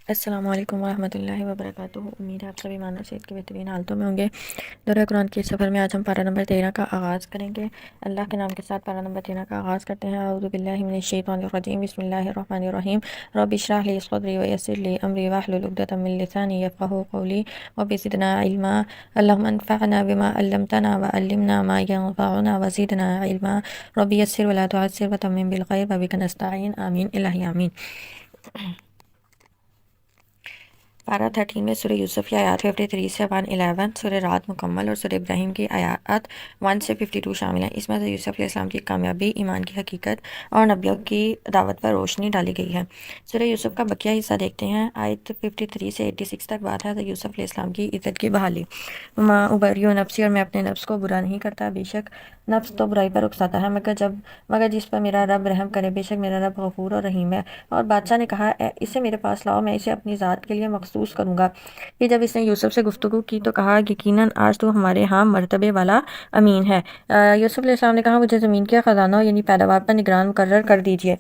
السلام علیکم ورحمۃ اللہ وبرکاتہ۔ امید ہے آپ سبھی معنی صحت کے بہترین حالتوں میں ہوں گے۔ دورہ قرآن کے سفر میں آج ہم پارہ نمبر 13 کا آغاز کریں گے۔ اللہ کے نام کے ساتھ پارہ نمبر 13 کا آغاز کرتے ہیں۔ اعوذ باللہ من الشیطان الرجیم، بسم اللہ الرحمن الرحیم۔ رب اشرح لی صدری ویسر لی امری واحلل عقدۃ من لسانی یفقہوا قولی رب زدنا علما اللهم انفعنا بما علمتنا وعلمنا ما ينفعنا وزدنا علما رب یسر ولا تعسر وتمم بالخیر وبک نستعین آمین الہی آمین۔ پارہ 13 میں سورہ یوسف کی آیات 53 سے 111، سورہ رات مکمل اور سورہ ابراہیم کی آیات 1 سے 52 شامل ہیں۔ اس میں سے یوسف علیہ السلام کی کامیابی، ایمان کی حقیقت اور نبیوں کی دعوت پر روشنی ڈالی گئی ہے۔ سورہ یوسف کا بقیہ حصہ دیکھتے ہیں۔ آیت 53 سے 86 تک بات ہے حضرت یوسف علیہ السلام کی عزت کی بحالی۔ ماں ابری و نفسی، اور میں اپنے نفس کو برا نہیں کرتا، بے شک نفس تو برائی پر اکساتا ہے مگر جس پر میرا رب رحم کرے، بے شک میرا رب غفور اور رحیم ہے۔ اور بادشاہ نے کہا اسے میرے پاس لاؤ، میں اسے اپنی ذات کے لیے مخصوص کروں گا۔ کہ جب اس نے یوسف سے گفتگو کی تو کہا یقیناً آج تو ہمارے ہاں مرتبے والا امین ہے۔ یوسف علیہ السلام نے کہا مجھے زمین کے خزانوں یعنی پیداوار پر نگران مقرر کر دیجئے۔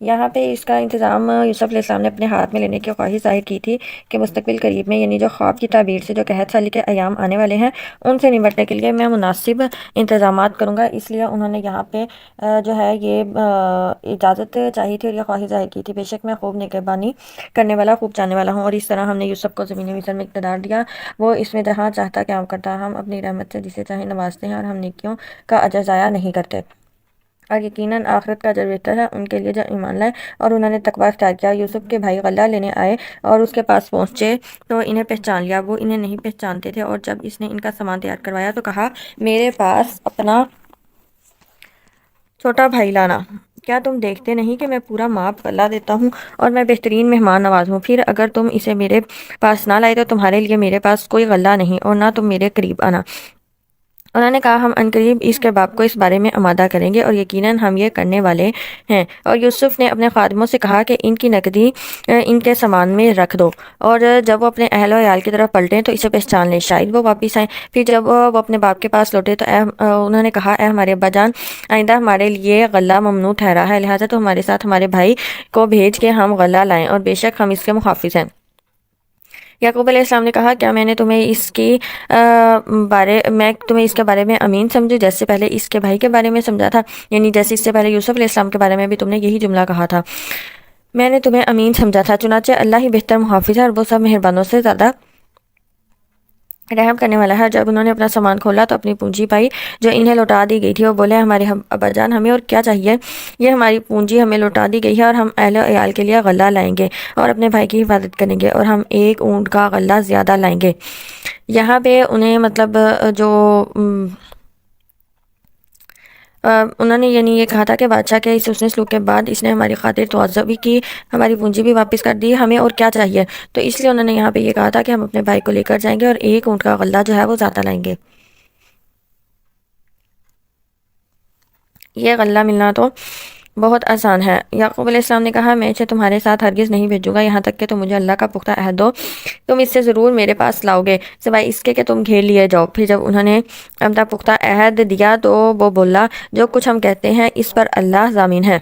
یہاں پہ اس کا انتظام یوسف علیہ السلام نے اپنے ہاتھ میں لینے کی خواہش ظاہر کی تھی کہ مستقبل قریب میں یعنی جو خواب کی تعبیر سے جو قحط سالی کے ایام آنے والے ہیں ان سے نمٹنے کے لیے میں مناسب انتظامات کروں گا۔ اس لیے انہوں نے یہاں پہ جو ہے یہ اجازت چاہی تھی اور یہ خواہش ظاہر کی تھی، بے شک میں خوب نگہبانی کرنے والا، خوب جاننے والا ہوں۔ اور اس طرح ہم نے یوسف کو زمین مصر میں اقتدار دیا، وہ اس میں جہاں چاہتا قیام کرتا، ہم اپنی رحمت سے جسے چاہے نوازتے ہیں اور ہم نیکیوں کا اجر ضائع نہیں کرتے۔ اور یقیناً آخرت کا اجر بہتر ہے ان کے لیے جو ایمان لائے اور انہوں نے تقوی اختیار کیا۔ یوسف کے بھائی غلہ لینے آئے اور اس کے پاس پہنچے تو انہیں پہچان لیا، وہ انہیں نہیں پہچانتے تھے۔ اور جب اس نے ان کا سامان تیار کروایا تو کہا میرے پاس اپنا چھوٹا بھائی لانا، کیا تم دیکھتے نہیں کہ میں پورا ماپ غلہ دیتا ہوں اور میں بہترین مہمان نواز ہوں؟ پھر اگر تم اسے میرے پاس نہ لائے تو تمہارے لیے میرے پاس کوئی غلہ نہیں اور نہ تم میرے قریب آنا۔ انہوں نے کہا ہم عنقریب اس کے باپ کو اس بارے میں آمادہ کریں گے اور یقیناً ہم یہ کرنے والے ہیں۔ اور یوسف نے اپنے خادموں سے کہا کہ ان کی نقدی ان کے سامان میں رکھ دو، اور جب وہ اپنے اہل و عیال کی طرف پلٹیں تو اسے پہچان لیں، شاید وہ واپس آئیں۔ پھر جب وہ اپنے باپ کے پاس لوٹے تو انہوں نے کہا اے ہمارے ابا جان، آئندہ ہمارے لیے غلہ ممنوع ٹھہرا ہے، لہٰذا تو ہمارے ساتھ ہمارے بھائی کو بھیج کے ہم غلہ لائیں، اور بے شک ہم اس کے محافظ ہیں۔ یعقوب علیہ السلام نے کہا کیا میں تمہیں اس کے بارے میں امین سمجھوں جیسے پہلے اس کے بھائی کے بارے میں سمجھا تھا، یعنی جیسے اس سے پہلے یوسف علیہ السلام کے بارے میں بھی تم نے یہی جملہ کہا تھا، میں نے تمہیں امین سمجھا تھا۔ چنانچہ اللہ ہی بہتر محافظ ہے اور وہ سب مہربانوں سے زیادہ رحم کرنے والا ہے۔ جب انہوں نے اپنا سامان کھولا تو اپنی پونجی پائی جو انہیں لوٹا دی گئی تھی، وہ بولے ہمارے ابا جان، ہمیں اور کیا چاہیے، یہ ہماری پونجی ہمیں لوٹا دی گئی ہے اور ہم اہل و عیال کے لیے غلہ لائیں گے اور اپنے بھائی کی حفاظت کریں گے اور ہم ایک اونٹ کا غلہ زیادہ لائیں گے۔ یہاں پہ انہیں مطلب جو انہوں نے یعنی یہ کہا تھا کہ بادشاہ کے اس حسن سلوک کے بعد اس نے ہماری خاطر توضع بھی کی، ہماری پونجی بھی واپس کر دی، ہمیں اور کیا چاہیے۔ تو اس لیے انہوں نے یہاں پہ یہ کہا تھا کہ ہم اپنے بھائی کو لے کر جائیں گے اور ایک اونٹ کا غلہ جو ہے وہ زیادہ لائیں گے۔ یہ غلہ ملنا تو بہت آسان ہے۔ یعقوب علیہ السلام نے کہا میں اسے تمہارے ساتھ ہرگز نہیں بھیجوں گا یہاں تک کہ تم مجھے اللہ کا پختہ عہد دو، تم اس سے ضرور میرے پاس لاؤ گے سوائے اس کے کہ تم گھیر لیے جاؤ۔ پھر جب انہوں نے اپنا پختہ عہد دیا تو وہ بولا جو کچھ ہم کہتے ہیں اس پر اللہ ضامن ہے۔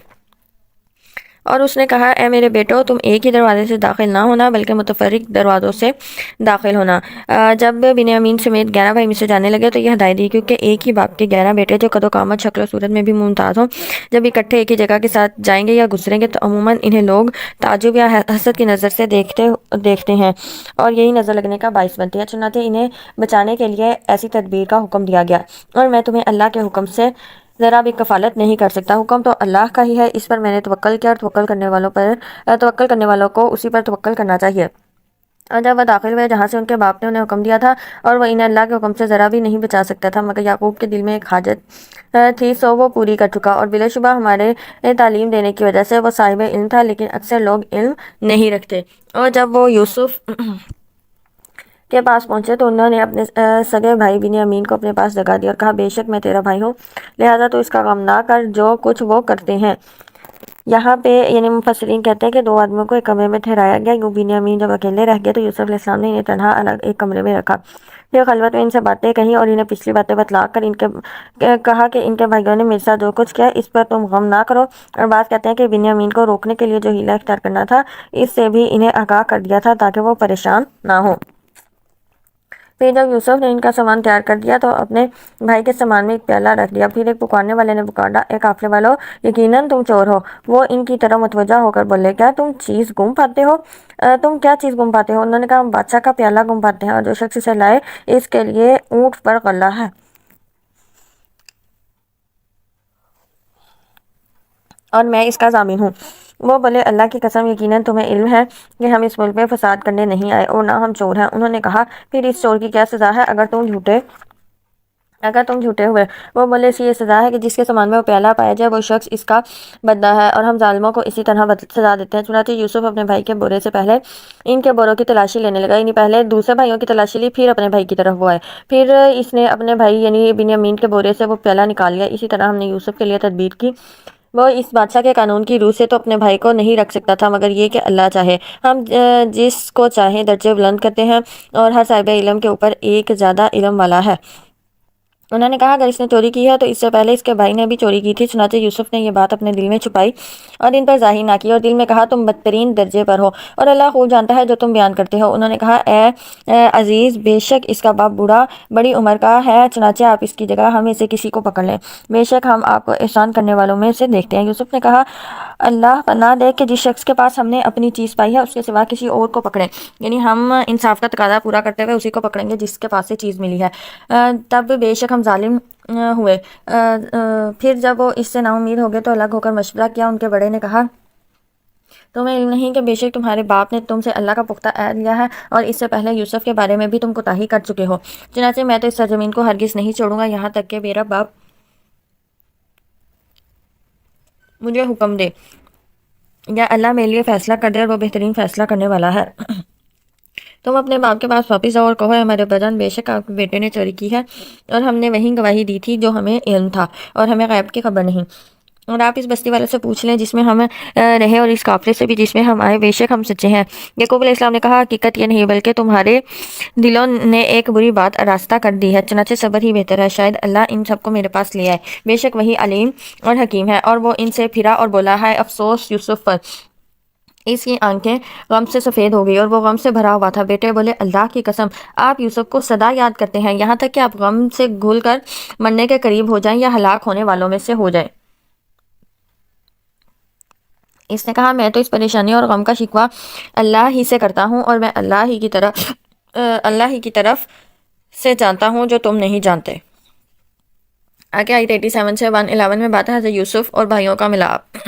اور اس نے کہا اے میرے بیٹو، تم ایک ہی دروازے سے داخل نہ ہونا بلکہ متفرق دروازوں سے داخل ہونا۔ جب بنیامین سمیت 11 بھائی مصر جانے لگے تو یہ ہدایت دی کیونکہ ایک ہی باپ کے 11 بیٹے جو قد و قامت، شکل و صورت میں بھی ممتاز ہوں، جب اکٹھے ایک ہی جگہ کے ساتھ جائیں گے یا گزریں گے تو عموماً انہیں لوگ تعجب یا حسد کی نظر سے دیکھتے ہیں اور یہی نظر لگنے کا باعث بنتی ہے۔ چنانچہ انہیں بچانے کے لیے ایسی تدبیر کا حکم دیا گیا، اور میں تمہیں اللہ کے حکم سے ذرا بھی کفالت نہیں کر سکتا، حکم تو اللہ کا ہی ہے، اس پر میں نے توکل کیا، اور توکل کرنے والوں کو اسی پر توکل کرنا چاہیے۔ اور جب وہ داخل ہوئے جہاں سے ان کے باپ نے انہیں حکم دیا تھا اور وہ انہیں اللہ کے حکم سے ذرا بھی نہیں بچا سکتا تھا، مگر یعقوب کے دل میں ایک حاجت تھی سو وہ پوری کر چکا، اور بلا شبہ ہمارے تعلیم دینے کی وجہ سے وہ صاحب علم تھا، لیکن اکثر لوگ علم نہیں رکھتے۔ اور جب وہ یوسف کے پاس پہنچے تو انہوں نے اپنے سگے بھائی بنیامین کو اپنے پاس جگہ دیا اور کہا بے شک میں تیرا بھائی ہوں، لہٰذا تو اس کا غم نہ کر جو کچھ وہ کرتے ہیں۔ یہاں پہ یعنی مفسرین کہتے ہیں کہ دو آدمیوں کو ایک کمرے میں ٹھہرایا گیا۔ یوں بنیامین جب اکیلے رہ گئے تو یوسف علیہ السلام نے انہیں تنہا الگ ایک کمرے میں رکھا، پھر خلوت میں ان سے باتیں کہیں اور انہیں پچھلی باتیں بتلا کر کہا کہ ان کے بھائیوں نے میرے ساتھ جو کچھ کیا اس پر تم غم نہ کرو، اور بعض کہتے ہیں کہ بنیامین کو روکنے کے لیے جو ہیلہ اختیار کرنا تھا اس سے بھی انہیں آگاہ کر دیا تھا تاکہ وہ پریشان نہ ہو۔ پھر جب یوسف نے ان کا سامان تیار کر دیا تو اپنے بھائی کے سامان میں ایک پیالہ رکھ دیا، پھر ایک پکارنے والے نے پکارا، اے قافلے والو، یقیناً تم چور ہو۔ وہ ان کی طرف متوجہ ہو کر بولے، کیا تم چیز گم پاتے ہو؟ تم کیا چیز گم پاتے ہو؟ انہوں نے کہا، ہم بادشاہ کا پیالہ گم پاتے ہیں، اور جو شخص اسے لائے اس کے لیے اونٹ پر غلہ ہے اور میں اس کا ضامن ہوں۔ وہ بولے، اللہ کی قسم، یقیناً تمہیں علم ہے کہ ہم اس ملک میں فساد کرنے نہیں آئے اور نہ ہم چور ہیں۔ انہوں نے کہا، پھر اس چور کی کیا سزا ہے اگر تم جھوٹے ہوئے؟ وہ بولے، اسی یہ سزا ہے کہ جس کے سامان میں وہ پیالہ پایا جائے وہ شخص اس کا بدلہ ہے، اور ہم ظالموں کو اسی طرح سزا دیتے ہیں۔ چنانچہ یوسف اپنے بھائی کے بورے سے پہلے ان کے بوروں کی تلاشی لینے لگا، یعنی پہلے دوسرے بھائیوں کی تلاشی لی، پھر اپنے بھائی کی طرف وہ آئے، پھر اس نے اپنے بھائی یعنی بنیامین کے بورے سے وہ پیالہ نکال لیا۔ اسی طرح ہم نے یوسف کے لیے تدبیر کی، وہ اس بادشاہ کے قانون کی روح سے تو اپنے بھائی کو نہیں رکھ سکتا تھا مگر یہ کہ اللہ چاہے، ہم جس کو چاہیں درجے بلند کرتے ہیں، اور ہر صاحب علم کے اوپر ایک زیادہ علم والا ہے۔ انہوں نے کہا، اگر اس نے چوری کی ہے تو اس سے پہلے اس کے بھائی نے بھی چوری کی تھی۔ چنانچہ یوسف نے یہ بات اپنے دل میں چھپائی اور ان پر ظاہر نہ کی، اور دل میں کہا، تم بدترین درجے پر ہو اور اللہ خوب جانتا ہے جو تم بیان کرتے ہو۔ انہوں نے کہا، اے عزیز، بے شک اس کا باپ بڑی عمر کا ہے، چنانچہ آپ اس کی جگہ ہم میں سے کسی کو پکڑ لیں، بے شک ہم آپ کو احسان کرنے والوں میں سے دیکھتے ہیں۔ یوسف نے کہا، اللہ پناہ دے کہ جس شخص کے پاس ہم نے اپنی چیز پائی ہے اس کے سوا کسی اور کو پکڑیں، یعنی ہم انصاف کا تقاضا پورا کرتے ہوئے اسی کو پکڑیں گے جس کے پاس سے چیز ملی ہے، تب بے شک ہم ظالم ہوئے۔ پھر جب وہ اس سے نا امید ہو گئے تو الگ ہو کر مشورہ کیا۔ ان کے بڑے نے کہا، تمہیں علم نہیں کہ بے شک تمہارے باپ نے تم سے اللہ کا پختہ عہد لیا ہے، اور اس سے پہلے یوسف کے بارے میں بھی تم کوتاہی کر چکے ہو، چنانچہ میں تو اس سرزمین کو ہرگز نہیں چھوڑوں گا یہاں تک کہ میرا باپ مجھے حکم دے، یا اللہ میرے لیے فیصلہ کر دے، اور وہ بہترین فیصلہ کرنے والا ہے۔ تم اپنے باپ کے پاس واپس جاؤ اور کہو، ہمارے بجان بے شک آپ کے بیٹے نے چوری کی ہے، اور ہم نے وہی گواہی دی تھی جو ہمیں علم تھا، اور ہمیں غیب کی خبر نہیں، اور آپ اس بستی والے سے پوچھ لیں جس میں ہم رہے اور اس قافلے سے بھی جس میں ہم آئے، بے شک ہم سچے ہیں۔ یعقوب علیہ السلام نے کہا، حقیقت یہ نہیں بلکہ تمہارے دلوں نے ایک بری بات آراستہ کر دی ہے، چنانچہ صبر ہی بہتر ہے، شاید اللہ ان سب کو میرے پاس لے آئے، بے شک وہی علیم اور حکیم ہے۔ اور وہ ان سے پھرا اور بولا، ہے افسوس یوسف پر، اس کی آنکھیں غم سے سفید ہو گئی اور وہ غم سے بھرا ہوا تھا۔ بیٹے بولے، اللہ کی قسم، آپ یوسف کو سدا یاد کرتے ہیں یہاں تک کہ آپ غم سے گھل کر مرنے کے قریب ہو جائیں یا ہلاک ہونے والوں میں سے ہو جائیں۔ اس نے کہا، میں تو اس پریشانی اور غم کا شکوہ اللہ ہی سے کرتا ہوں، اور میں اللہ ہی کی طرف سے جانتا ہوں جو تم نہیں جانتے۔ آگے آیت 87 سے 111 میں بات ہے حضرت یوسف اور بھائیوں کا ملاپ۔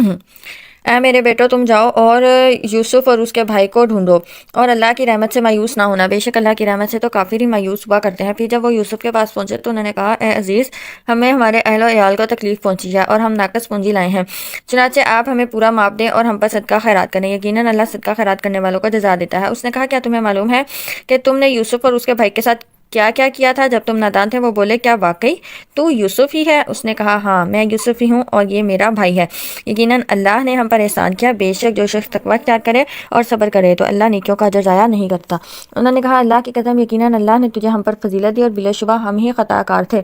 اے میرے بیٹو، تم جاؤ اور یوسف اور اس کے بھائی کو ڈھونڈو، اور اللہ کی رحمت سے مایوس نہ ہونا، بے شک اللہ کی رحمت سے تو کافر ہی مایوس ہوا کرتے ہیں۔ پھر جب وہ یوسف کے پاس پہنچے تو انہوں نے کہا، اے عزیز، ہمیں ہمارے اہل و عیال کو تکلیف پہنچی ہے اور ہم ناقص پونجی لائے ہیں، چنانچہ آپ ہمیں پورا معاف دیں اور ہم پر صدقہ خیرات کریں، یقیناً اللہ صدقہ خیرات کرنے والوں کو جزا دیتا ہے۔ اس نے کہا، کیا تمہیں معلوم ہے کہ تم نے یوسف اور اس کے بھائی کے ساتھ کیا کیا کیا تھا جب تم نادان تھے؟ وہ بولے، کیا واقعی تو یوسف ہی ہے؟ اس نے کہا، ہاں، میں یوسف ہی ہوں اور یہ میرا بھائی ہے، یقیناً اللہ نے ہم پر احسان کیا، بے شک جو شخص تقوی اختیار کرے اور صبر کرے تو اللہ نیکیوں کا اجر ضائع نہیں کرتا۔ انہوں نے کہا، اللہ کی قسم، یقیناً اللہ نے تجھے ہم پر فضیلت دی اور بلا شبہ ہم ہی خطا کار تھے۔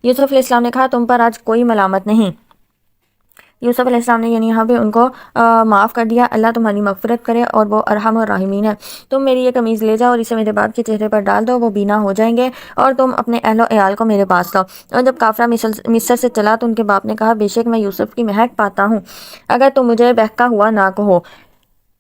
یوسف علیہ السلام نے کہا، تم پر آج کوئی ملامت نہیں۔ یوسف علیہ السلام نے یعنی یہاں پہ ان کو معاف کر دیا، اللہ تمہاری مغفرت کرے اور وہ ارحم الراحمین ہے۔ تم میری یہ قمیض لے جاؤ اور اسے میرے باپ کے چہرے پر ڈال دو، وہ بینا ہو جائیں گے، اور تم اپنے اہل و عیال کو میرے پاس لاؤ۔ اور جب قافلہ مصر سے چلا تو ان کے باپ نے کہا، بے شک میں یوسف کی مہک پاتا ہوں، اگر تم مجھے بہکا ہوا نہ کہو۔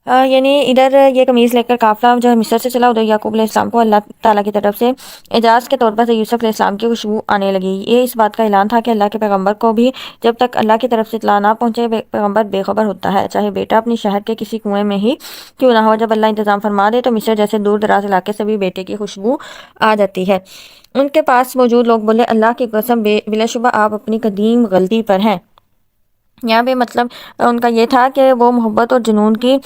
یعنی ادھر یہ قمیض لے کر قافلہ جو مصر سے چلا، ادھر یعقوب علیہ السلام کو اللہ تعالیٰ کی طرف سے اعجاز کے طور پر سے یوسف علیہ السلام کی خوشبو آنے لگی۔ یہ اس بات کا اعلان تھا کہ اللہ کے پیغمبر کو بھی جب تک اللہ کی طرف سے اطلاع نہ پہنچے پیغمبر بے خبر ہوتا ہے، چاہے بیٹا اپنی شہر کے کسی کنویں میں ہی کیوں نہ ہو۔ جب اللہ انتظام فرما دے تو مصر جیسے دور دراز علاقے سے بھی بیٹے کی خوشبو آ جاتی ہے۔ ان کے پاس موجود لوگ بولے، اللہ کی قسم، بلا شبہ آپ اپنی قدیم غلطی پر ہیں۔ یہاں پہ مطلب ان کا یہ تھا کہ وہ محبت اور جنون کی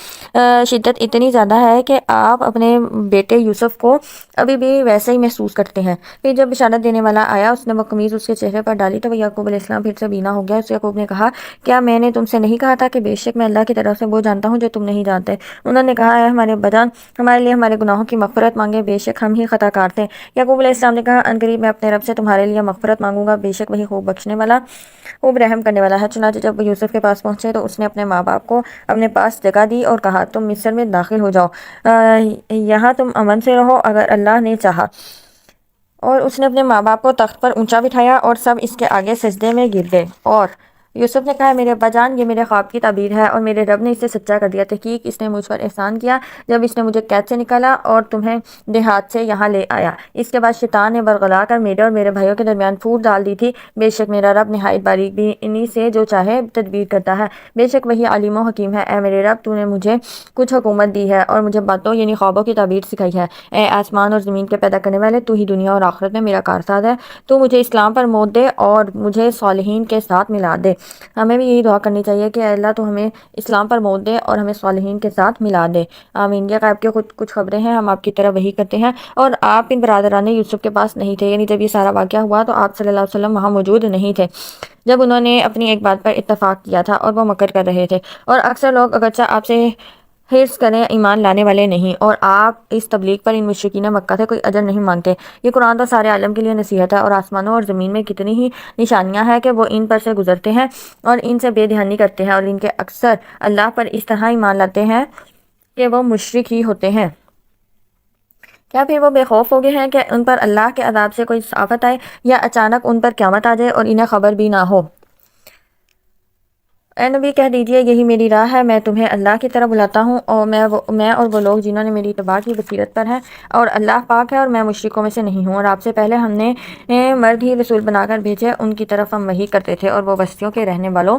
شدت اتنی زیادہ ہے کہ آپ اپنے بیٹے یوسف کو ابھی بھی ویسے ہی محسوس کرتے ہیں۔ پھر جب بشارت دینے والا آیا، اس نے وہ قمیض اس کے چہرے پر ڈالی تو وہ یعقوب علیہ السلام پھر سے بینا ہو گیا۔ اس یعقوب نے کہا، کیا میں نے تم سے نہیں کہا تھا کہ بے شک میں اللہ کی طرف سے وہ جانتا ہوں جو تم نہیں جانتے؟ انہوں نے کہا، اے ہمارے ابا جان، ہمارے لیے ہمارے گناہوں کی مغفرت مانگے، بے شک ہم ہی خطا کار تھے۔ یعقوب علیہ السلام نے کہا، ان قریب میں اپنے رب سے تمہارے لیے مغفرت مانگوں گا، بے شک وہی خوب بخشنے والا، خوب رحم کرنے والا ہے۔ چنانچہ جب وہ یوسف کے پاس پہنچے تو اس نے اپنے ماں باپ کو اپنے پاس جگہ دی اور کہا، تم مصر میں داخل ہو جاؤ، یہاں تم امن سے رہو اگر اللہ نے چاہا۔ اور اس نے اپنے ماں باپ کو تخت پر اونچا بٹھایا اور سب اس کے آگے سجدے میں گر گئے۔ اور یوسف نے کہا، میرے ابا جان، یہ میرے خواب کی تعبیر ہے اور میرے رب نے اسے سچا کر دیا۔ تحقیق اس نے مجھ پر احسان کیا جب اس نے مجھے قید سے نکالا اور تمہیں دیہات سے یہاں لے آیا۔ اس کے بعد شیطان نے برگلا کر میرے اور میرے بھائیوں کے درمیان پھوٹ ڈال دی تھی۔ بے شک میرا رب نہایت باریک بینی سے جو چاہے تدبیر کرتا ہے، بے شک وہی علیم و حکیم ہے۔ اے میرے رب، تو نے مجھے کچھ حکومت دی ہے اور مجھے باتوں یعنی خوابوں کی تعبیر سکھائی ہے۔ اے آسمان اور زمین کے پیدا کرنے والے، تو ہی دنیا اور آخرت میں میرا کارساز ہے۔ تو مجھے اسلام پر موت دے اور مجھے صالحین کے ساتھ ملا دے۔ ہمیں بھی یہی دعا کرنی چاہیے کہ اے اللہ تو ہمیں اسلام پر موت دے اور ہمیں صالحین کے ساتھ ملا دے، آمین۔ یہ غیب کی کچھ خبریں ہیں، ہم آپ کی طرح وحی کرتے ہیں۔ اور آپ ان برادران یوسف کے پاس نہیں تھے، یعنی جب یہ سارا واقعہ ہوا تو آپ صلی اللہ علیہ وسلم وہاں موجود نہیں تھے، جب انہوں نے اپنی ایک بات پر اتفاق کیا تھا اور وہ مکر کر رہے تھے۔ اور اکثر لوگ اگرچہ آپ سے حرص کریں ایمان لانے والے نہیں، اور آپ اس تبلیغ پر ان مشرکین مکہ سے کوئی اجر نہیں مانگتے۔ یہ قرآن تو سارے عالم کے لیے نصیحت ہے، اور آسمانوں اور زمین میں کتنی ہی نشانیاں ہیں کہ وہ ان پر سے گزرتے ہیں اور ان سے بے دھیانی کرتے ہیں، اور ان کے اکثر اللہ پر اس طرح ایمان لاتے ہیں کہ وہ مشرک ہی ہوتے ہیں۔ کیا پھر وہ بے خوف ہو گئے ہیں کہ ان پر اللہ کے عذاب سے کوئی آفت آئے یا اچانک ان پر قیامت آ جائے اور انہیں خبر بھی نہ ہو؟ اے نبی کہہ دیجئے، یہی میری راہ ہے، میں تمہیں اللہ کی طرف بلاتا ہوں، اور میں اور وہ لوگ جنہوں نے میری اتباع کی بصیرت پر ہیں، اور اللہ پاک ہے اور میں مشرکوں میں سے نہیں ہوں۔ اور آپ سے پہلے ہم نے مرد ہی رسول بنا کر بھیجے، ان کی طرف ہم وحی کرتے تھے اور وہ بستیوں کے رہنے والوں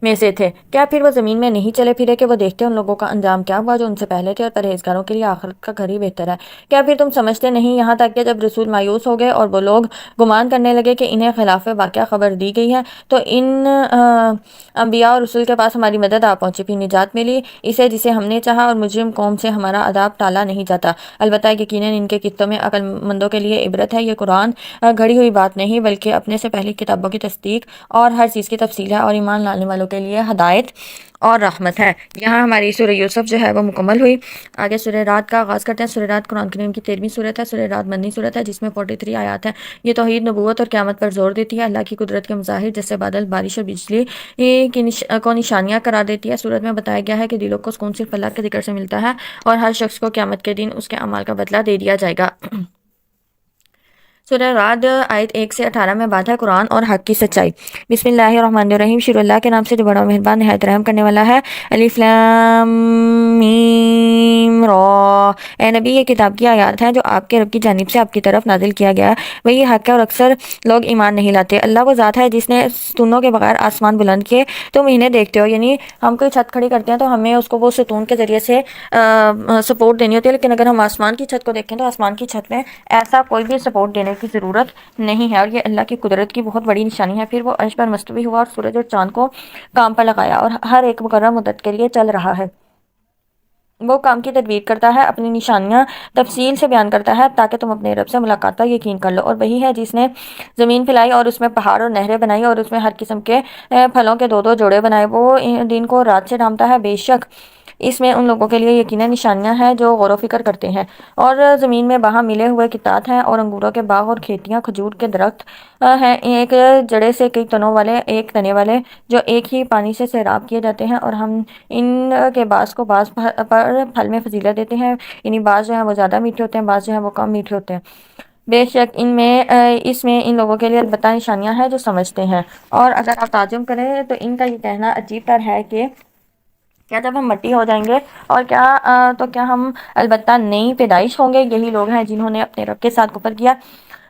میں سے تھے۔ کیا پھر وہ زمین میں نہیں چلے پھرے کہ وہ دیکھتے ان لوگوں کا انجام کیا ہوا جو ان سے پہلے تھے، اور پرہیزگاروں کے لیے آخرت کا گھر ہی بہتر ہے۔ کیا پھر تم سمجھتے نہیں، یہاں تک کہ جب رسول مایوس ہو گئے اور وہ لوگ گمان کرنے لگے کہ انہیں خلاف واقعہ خبر دی گئی ہے، تو ان انبیاء اور رسول کے پاس ہماری مدد آ پہنچی، پھر نجات ملی اسے جسے ہم نے چاہا، اور مجرم قوم سے ہمارا عذاب ٹالا نہیں جاتا۔ البتہ یقیناً ان کے قصوں میں عقل مندوں کے لیے عبرت ہے۔ یہ قرآن گھڑی ہوئی بات نہیں بلکہ اپنے سے پہلی کتابوں کی تصدیق اور ہر چیز کی تفصیل ہے، اور ایمان لانے والوں کے لیے ہدایت اور رحمت ہے۔ یہاں ہماری سورہ یوسف جو ہے وہ مکمل ہوئی۔ آگے سورہ رعد کا آغاز کرتے ہیں۔ سورہ رعد قرآن کریم کی 13ویں سورت ہے۔ سورہ رعد مدنی سورت ہے جس میں 43 آیات ہیں۔ یہ توحید، نبوت اور قیامت پر زور دیتی ہے، اللہ کی قدرت کے مظاہر جیسے بادل، بارش اور بجلی کو نشانیاں قرار دیتی ہے۔ سورت میں بتایا گیا ہے کہ دلوں کو سکون صرف اللہ کے ذکر سے ملتا ہے، اور ہر شخص کو قیامت کے دن اس کے اعمال کا بدلہ دے دیا جائے گا۔ سورہ رعد آیت 1 سے 18 میں بات ہے قرآن اور حق کی سچائی۔ بسم اللہ الرحمن الرحیم، شروع اللہ کے نام سے جو بڑا مہربان نہایت رحم کرنے والا ہے۔ الف لام میم را۔ اے نبی، یہ کتاب کی آیات ہیں جو آپ کے رب کی جانب سے آپ کی طرف نازل کیا گیا ہے، وہی حق ہے اور اکثر لوگ ایمان نہیں لاتے۔ اللہ وہ ذات ہے جس نے ستونوں کے بغیر آسمان بلند کیے، تم انہیں دیکھتے ہو، یعنی ہم کوئی چھت کھڑی کرتے ہیں تو ہمیں اس کو وہ ستون کے ذریعے سے سپورٹ دینی ہوتی ہے، لیکن اگر ہم آسمان کی چھت کو دیکھیں تو آسمان کی چھت میں ایسا کوئی بھی سپورٹ دینے کی ضرورت نہیں ہے، اور یہ اللہ کی قدرت کی بہت بڑی نشانی ہے۔ پھر وہ عرش پر مستوی ہوا اور سورج اور چاند کو کام پر لگایا، اور ہر ایک مقررہ مدت کے لیے چل رہا ہے۔ وہ کام کی تدبیر کرتا ہے، اپنی نشانیاں تفصیل سے بیان کرتا ہے تاکہ تم اپنے رب سے ملاقات پر یقین کر لو۔ اور وہی ہے جس نے زمین پھیلائی اور اس میں پہاڑ اور نہریں بنائی، اور اس میں ہر قسم کے پھلوں کے 2 جوڑے بنائے۔ وہ دن کو رات سے ڈھانپتا ہے، بے شک اس میں ان لوگوں کے لیے یقیناً نشانیاں ہیں جو غور و فکر کرتے ہیں۔ اور زمین میں باہم ملے ہوئے قطعات ہیں، اور انگوروں کے باغ اور کھیتیاں، کھجور کے درخت ہیں، ایک جڑے سے کئی تنوں والے، ایک تنے والے جو ایک ہی پانی سے سیراب کیے جاتے ہیں، اور ہم ان کے بعض کو بعض پر پھل میں فضیلت دیتے ہیں، یعنی بعض جو ہیں وہ زیادہ میٹھے ہوتے ہیں، بعض جو ہیں وہ کم میٹھے ہوتے ہیں۔ بے شک اس میں ان لوگوں کے لیے البتہ نشانیاں ہیں جو سمجھتے ہیں۔ اور اگر آپ تعجب کریں تو ان کا یہ کہنا عجیب تر ہے کہ کیا جب ہم مٹی ہو جائیں گے اور کیا ہم البتہ نئی پیدائش ہوں گے؟ یہی لوگ ہیں جنہوں نے اپنے رب کے ساتھ کفر کیا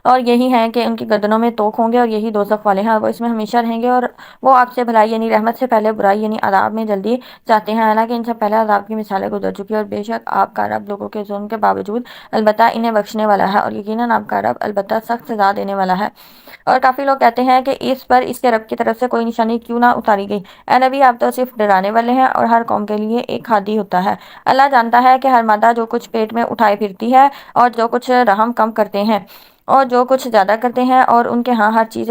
اور یہی ہیں کہ ان کی گردنوں میں توق ہوں گے اور یہی دوزخ والے ہیں، وہ اس میں ہمیشہ رہیں گے، اور وہ آپ سے بھلائی یعنی رحمت سے پہلے برائی یعنی عذاب میں جلدی چاہتے ہیں، حالانکہ ان سے پہلے عذاب کی مثالیں گزر چکی ہیں، اور بے شک آپ کا رب لوگوں کے ظلم کے باوجود البتہ انہیں بخشنے والا ہے، اور یقیناً آپ کا رب البتہ سخت سزا دینے والا ہے۔ اور کافی لوگ کہتے ہیں کہ اس پر اس کے رب کی طرف سے کوئی نشانی کیوں نہ اتاری گئی؟ اے نبی، آپ تو صرف ڈرانے والے ہیں اور ہر قوم کے لیے ایک ہادی ہوتا ہے۔ اللہ جانتا ہے کہ ہر مادہ جو کچھ پیٹ میں اٹھائے پھرتی ہے اور جو کچھ رحم کم کرتے ہیں اور جو کچھ زیادہ کرتے ہیں، اور ان کے ہاں ہر چیز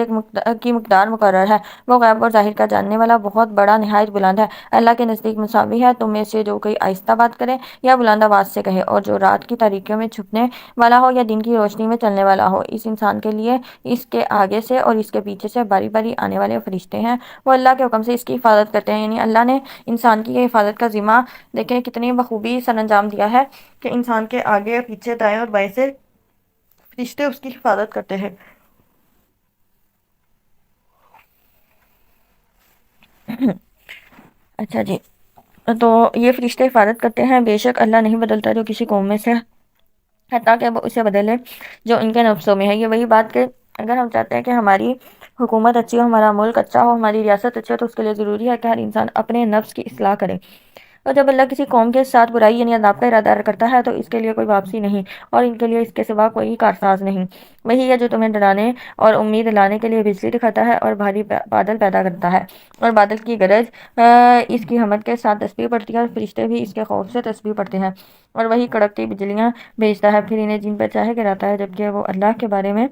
کی مقدار مقرر ہے۔ وہ غیب اور ظاہر کا جاننے والا بہت بڑا نہایت بلند ہے۔ اللہ کے نزدیک مساوی ہے۔ تم میں سے جو کوئی آہستہ بات کرے یا بلند آواز سے کہے، اور جو رات کی تاریکیوں میں چھپنے والا ہو یا دن کی روشنی میں چلنے والا ہو، اس انسان کے لیے اس کے آگے سے اور اس کے پیچھے سے باری باری آنے والے فرشتے ہیں، وہ اللہ کے حکم سے اس کی حفاظت کرتے ہیں۔ یعنی اللہ نے انسان کی یہ حفاظت کا ذمہ دیکھیں کتنی بخوبی سر انجام دیا ہے کہ انسان کے آگے پیچھے دائیں اور بائیں سے فرشتے اس کی حفاظت کرتے ہیں۔ اچھا جی، تو یہ فرشتے حفاظت کرتے ہیں۔ بے شک اللہ نہیں بدلتا جو کسی قوم میں سے حتیٰ کہ وہ اسے بدلے جو ان کے نفسوں میں ہے۔ یہ وہی بات کہ اگر ہم چاہتے ہیں کہ ہماری حکومت اچھی ہو، ہمارا ملک اچھا ہو، ہماری ریاست اچھی ہو، تو اس کے لیے ضروری ہے کہ ہر انسان اپنے نفس کی اصلاح کرے۔ اور جب اللہ کسی قوم کے ساتھ برائی یعنی عذاب کا ارادہ کرتا ہے تو اس کے لیے کوئی واپسی نہیں، اور ان کے لیے اس کے سوا کوئی کارساز نہیں۔ وہی ہے جو تمہیں ڈرانے اور امید لانے کے لیے بجلی دکھاتا ہے اور بھاری بادل پیدا کرتا ہے، اور بادل کی گرج اس کی حمد کے ساتھ تسبیح پڑھتی ہے، اور فرشتے بھی اس کے خوف سے تسبیح پڑھتے ہیں، اور وہی کڑکتی بجلیاں بھیجتا ہے، پھر انہیں جن پر چاہے گراتا ہے، جبکہ وہ اللہ کے بارے میں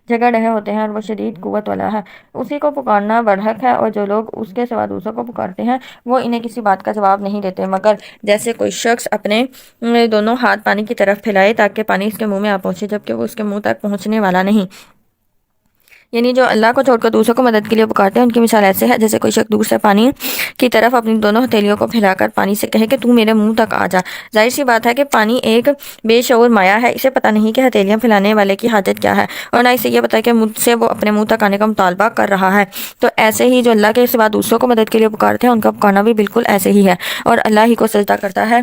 جھگڑ رہے ہوتے ہیں، اور وہ شدید قوت والا ہے۔ اسی کو پکارنا برحق ہے، اور جو لوگ اس کے سوا دوسروں کو پکارتے ہیں وہ انہیں کسی بات کا جواب نہیں دیتے، مگر جیسے کوئی شخص اپنے دونوں ہاتھ پانی کی طرف پھیلائے تاکہ پانی اس کے منہ میں آ پہنچے، جبکہ وہ اس کے منہ تک پہنچنے والا نہیں۔ یعنی جو اللہ کو چھوڑ کر دوسروں کو مدد کے لیے پکارتے ہیں، ان کی مثال ایسے ہے جیسے کوئی شخص دور سے پانی کی طرف اپنی دونوں ہتھیلیوں کو پھیلا کر پانی سے کہے کہ تو میرے منہ تک آ جا۔ ظاہر سی بات ہے کہ پانی ایک بے شعور مایا ہے، اسے پتہ نہیں کہ ہتھیلیاں پھیلانے والے کی حاجت کیا ہے، اور نہ اسے یہ پتہ کہ مجھ سے وہ اپنے منہ تک آنے کا مطالبہ کر رہا ہے۔ تو ایسے ہی جو اللہ کے سوا دوسروں کو مدد کے لیے پکارتے ہیں، ان کا پکارنا بھی بالکل ایسے ہی ہے، اور اللہ ہی کو سجدہ کرتا ہے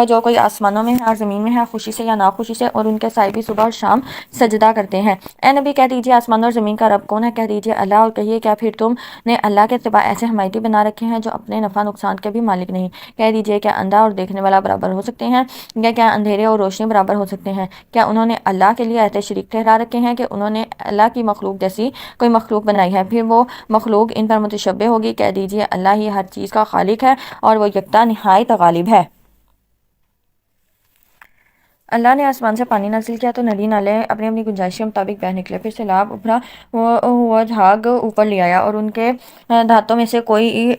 جو کوئی آسمانوں میں ہے اور زمین میں ہے، خوشی سے یا ناخوشی سے، اور ان کے سائے بھی صبح اور شام سجدہ کرتے ہیں۔ اے نبی، کہہ دیجئے آسمان اور زمین کا رب کون ہے؟ کہہ دیجئے اللہ، اور کہیے کیا پھر تم نے اللہ کے سوا ایسے حمایتی بنا رکھے ہیں جو اپنے نفع نقصان کے بھی مالک نہیں؟ کہہ دیجئے کیا اندھا اور دیکھنے والا برابر ہو سکتے ہیں، یا کیا اندھیرے اور روشنی برابر ہو سکتے ہیں؟ کیا انہوں نے اللہ کے لیے ایسے شریک ٹھہرا رکھے ہیں کہ انہوں نے اللہ کی مخلوق جیسی کوئی مخلوق بنائی ہے، پھر وہ مخلوق ان پر متشبہ ہوگی؟ کہہ دیجئے اللہ ہی ہر چیز کا خالق ہے اور وہ یکتا نہایت غالب ہے۔ اللہ نے آسمان سے پانی نازل کیا تو ندی نالے اپنی اپنی گنجائش کے مطابق بہہ نکلے، پھر سیلاب ابھرا ہوا جھاگ اوپر لے آیا، اور ان کے دھاتوں میں سے کوئی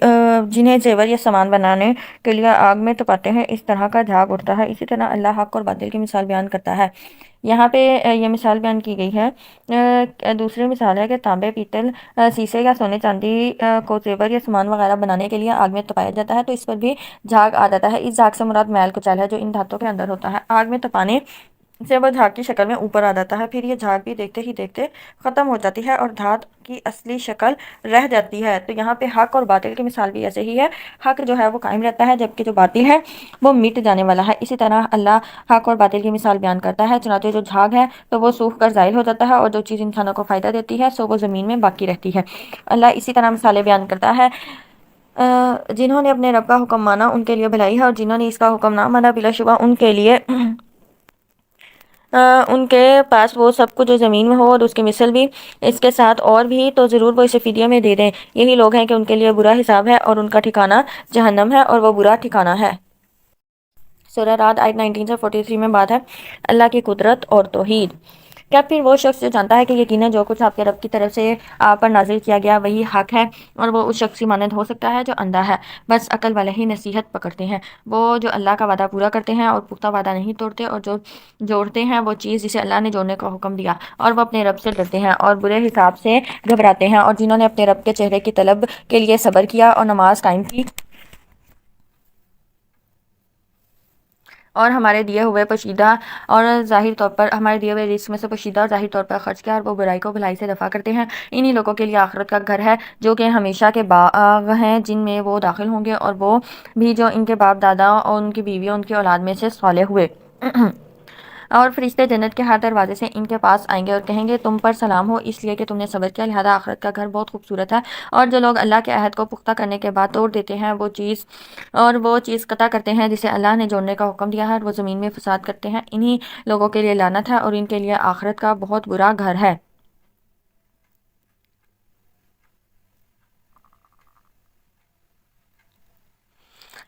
جنہیں زیور یا سامان بنانے کے لیے آگ میں تپاتے ہیں، اس طرح کا جھاگ اٹھتا ہے۔ اسی طرح اللہ حق اور باطل کی مثال بیان کرتا ہے۔ یہاں پہ یہ مثال بیان کی گئی ہے۔ دوسری مثال ہے کہ تانبے، پیتل، سیسے یا سونے چاندی کو زیور یا سامان وغیرہ بنانے کے لیے آگ میں تپایا جاتا ہے تو اس پر بھی جھاگ آ جاتا ہے۔ اس جھاگ سے مراد میل کچیل ہے جو ان دھاتوں کے اندر ہوتا ہے۔ آگ میں تپانے سے وہ جھاگ کی شکل میں اوپر آ جاتا ہے، پھر یہ جھاگ بھی دیکھتے ہی دیکھتے ختم ہو جاتی ہے اور دھات کی اصلی شکل رہ جاتی ہے۔ تو یہاں پہ حق اور باطل کی مثال بھی ایسے ہی ہے۔ حق جو ہے وہ قائم رہتا ہے، جبکہ جو باطل ہے وہ مٹ جانے والا ہے۔ اسی طرح اللہ حق اور باطل کی مثال بیان کرتا ہے۔ چنانچہ جو جھاگ ہے تو وہ سوکھ کر زائل ہو جاتا ہے، اور جو چیز انسانوں کو فائدہ دیتی ہے سو وہ زمین میں باقی رہتی ہے۔ اللہ اسی طرح مثالیں بیان کرتا ہے۔ جنہوں نے اپنے رب کا حکم مانا ان کے لیے بھلائی ہے، اور جنہوں نے اس کا حکم نہ مانا بلا شبہ ان کے لیے ان کے پاس وہ سب کچھ جو زمین میں ہو اور اس کی مثل بھی اس کے ساتھ اور بھی تو ضرور وہ اسے فدیہ میں دے دیں۔ یہی لوگ ہیں کہ ان کے لیے برا حساب ہے اور ان کا ٹھکانہ جہنم ہے اور وہ برا ٹھکانہ ہے۔ سورہ رعد آیت 19 سے 43 میں بات ہے اللہ کی قدرت اور توحید۔ کیا پھر وہ شخص جو جانتا ہے کہ یقیناً جو کچھ آپ کے رب کی طرف سے آپ پر نازل کیا گیا وہی حق ہے، اور وہ اس شخص کی مانند ہو سکتا ہے جو اندھا ہے؟ بس عقل والے ہی نصیحت پکڑتے ہیں، وہ جو اللہ کا وعدہ پورا کرتے ہیں اور پختہ وعدہ نہیں توڑتے، اور جو جوڑتے ہیں وہ چیز جسے اللہ نے جوڑنے کا حکم دیا، اور وہ اپنے رب سے ڈرتے ہیں اور برے حساب سے گھبراتے ہیں، اور جنہوں نے اپنے رب کے چہرے کی طلب کے لیے صبر کیا اور نماز قائم کی اور ہمارے دیے ہوئے پوشیدہ اور ظاہر طور پر ہمارے دیے ہوئے رزق میں سے پوشیدہ اور ظاہر طور پر خرچ کیا، اور وہ برائی کو بھلائی سے دفع کرتے ہیں، انہی لوگوں کے لیے آخرت کا گھر ہے جو کہ ہمیشہ کے باغ ہیں جن میں وہ داخل ہوں گے، اور وہ بھی جو ان کے باپ دادا اور ان کی بیوی اور ان کی اولاد میں سے صالح ہوئے۔ اور فرشتے جنت کے ہر دروازے سے ان کے پاس آئیں گے اور کہیں گے تم پر سلام ہو، اس لیے کہ تم نے صبر کیا، لہذا آخرت کا گھر بہت خوبصورت ہے۔ اور جو لوگ اللہ کے عہد کو پختہ کرنے کے بعد توڑ دیتے ہیں وہ چیز قطع کرتے ہیں جسے اللہ نے جوڑنے کا حکم دیا ہے، اور وہ زمین میں فساد کرتے ہیں، انہی لوگوں کے لیے لعنت ہے اور ان کے لیے آخرت کا بہت برا گھر ہے۔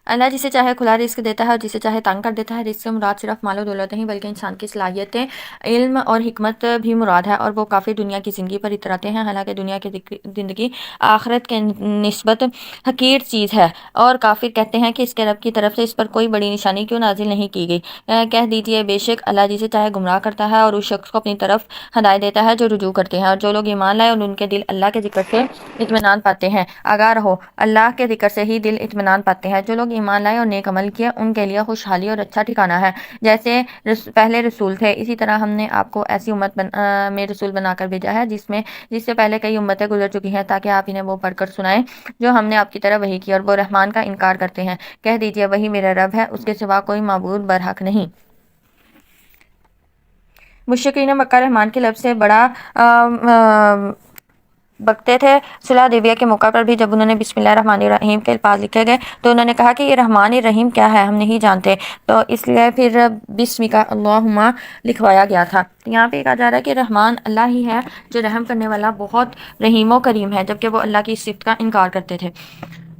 اللہ جسے چاہے کھلا رزق دیتا ہے اور جسے چاہے تنگ کر دیتا ہے۔ رزق سے مراد صرف مال و دولت نہیں بلکہ انسان کی صلاحیتیں، علم اور حکمت بھی مراد ہے، اور وہ کافی دنیا کی زندگی پر اتراتے ہیں، حالانکہ دنیا کی زندگی آخرت کے نسبت حقیر چیز ہے۔ اور کافر کہتے ہیں کہ اس کے رب کی طرف سے اس پر کوئی بڑی نشانی کیوں نازل نہیں کی گئی؟ کہہ دیجئے بے شک اللہ جسے چاہے گمراہ کرتا ہے اور اس شخص کو اپنی طرف ہدایت دیتا ہے جو رجوع کرتے ہیں، اور جو لوگ ایمان لائے اور ان کے دل اللہ کے ذکر سے اطمینان پاتے ہیں۔ آگاہ رہو، اللہ کے ذکر سے ہی دل اطمینان پاتے ہیں۔ جو لوگ ایمان لائے اور نیک عمل کیے ان کے لیے خوشحالی اور اچھا ٹھکانہ ہے، جیسے پہلے رسول تھے اسی طرح ہم نے آپ کو ایسی امت میں رسول بنا کر بھیجا ہے جس سے پہلے کئی امتیں گزر چکی ہیں، تاکہ آپ انہیں وہ پڑھ کر سنائیں جو ہم نے آپ کی طرف وحی کی، اور وہ رحمان کا انکار کرتے ہیں۔ کہہ دیجئے وہی میرا رب ہے، اس کے سوا کوئی معبود برحق نہیں۔ مشرکین مکہ رحمان کے لفظ سے بڑا بکتے تھے۔ صلح حدیبیہ کے موقع پر بھی جب انہوں نے بسم اللہ الرحمن الرحیم کے الفاظ لکھے گئے تو انہوں نے کہا کہ یہ رحمان الرحیم کیا ہے، ہم نہیں جانتے، تو اس لیے پھر بسمک اللہم لکھوایا گیا تھا۔ یہاں پہ کہا جا رہا ہے کہ رحمان اللہ ہی ہے جو رحم کرنے والا بہت رحیم و کریم ہے، جبکہ وہ اللہ کی صفت کا انکار کرتے تھے۔